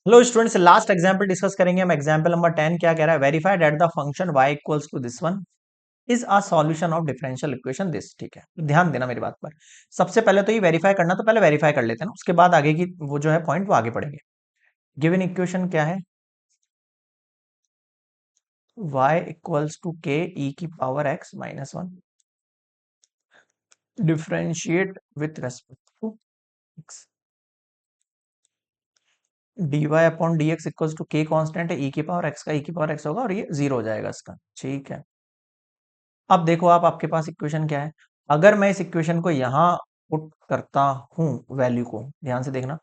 Hello students, last example discuss करेंगे हम। Example number 10 क्या कह रहा है? Verify that the function y equals to this one is a solution of differential equation this. ठीक है, तो ध्यान देना मेरी बात पर। सबसे पहले तो ये वेरीफाई करना, तो पहले वेरीफाई कर लेते हैं ना, उसके बाद आगे की वो जो है पॉइंट वो आगे पढ़ेंगे। गिवन इक्वेशन क्या है? y equals to k e की power x minus one, differentiate with respect to x, dy upon dx equals to k constant है, e की पावर x का e की पावर x होगा और ये जीरो हो जाएगा इसका। ठीक है, अब देखो आप, आपके पास इक्वेशन क्या है? अगर मैं इस इक्वेशन को यहां पुट करता हूं, वैल्यू को ध्यान से देखना।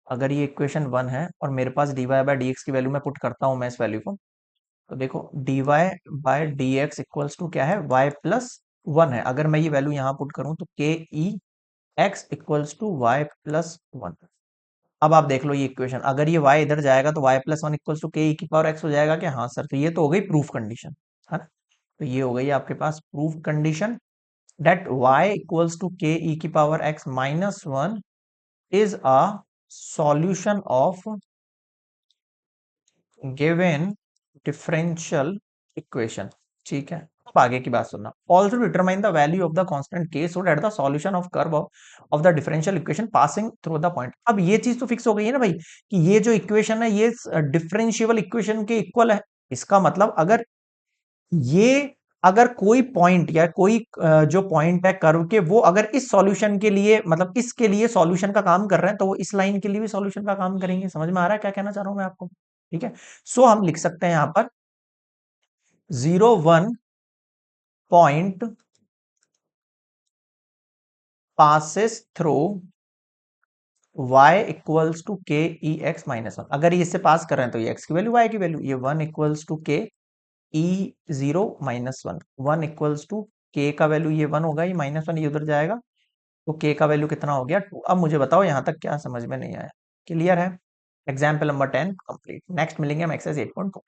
अगर ये इक्वेशन वन है और मेरे पास dy बाय डी एक्स की वैल्यू मैं पुट करता हूं, मैं इस वैल्यू को, तो देखो dy by d x equals to क्या है? y प्लस वन है। अगर मैं ये वैल्यू यहां पुट करूं तो K e X equals to Y plus one. अब आप देख लो ये इक्वेशन, अगर ये y इधर जाएगा तो y plus one equals to के ई की पावर x हो जाएगा क्या? हाँ सर, तो ये तो हो गई प्रूफ कंडीशन, है ना। तो ये हो गई आपके पास proof condition that y equals to k e की power x minus 1 is a solution of given differential equation। ठीक है, अब आगे की बात सुनना। Also determine the value of the constant k so that the solution of curve of the differential equation passing through the point. अब ये चीज तो फिक्स हो गई है ना भाई, कि ये जो इक्वेशन है ये डिफरेंशिएबल इक्वेशन के इक्वल है। इसका मतलब अगर ये, अगर कोई पॉइंट या कोई जो पॉइंट है कर्व के, वो अगर इस सॉल्यूशन के लिए, मतलब इसके लिए सॉल्यूशन का काम कर रहे हैं, तो वो इस लाइन के लिए भी सॉल्यूशन का काम करेंगे। समझ में आ रहा है क्या कहना चाह रहा हूं मैं आपको? ठीक है, सो हम लिख सकते हैं यहां पर 0 1 point passes through y equals to के ई एक्स माइनस वन। अगर ये इससे पास कर रहे हैं तो ये x की वैल्यू, y की वैल्यू, ये 1 इक्वल्स टू के e zero minus one, 1 equals to K का वैल्यू ये 1 होगा, ये माइनस वन ये उधर जाएगा, तो k का वैल्यू कितना हो गया? 2। अब मुझे बताओ यहां तक क्या समझ में नहीं आया? क्लियर है? Example number 10 complete. नेक्स्ट मिलेंगे हम एक्सरसाइज 8.2।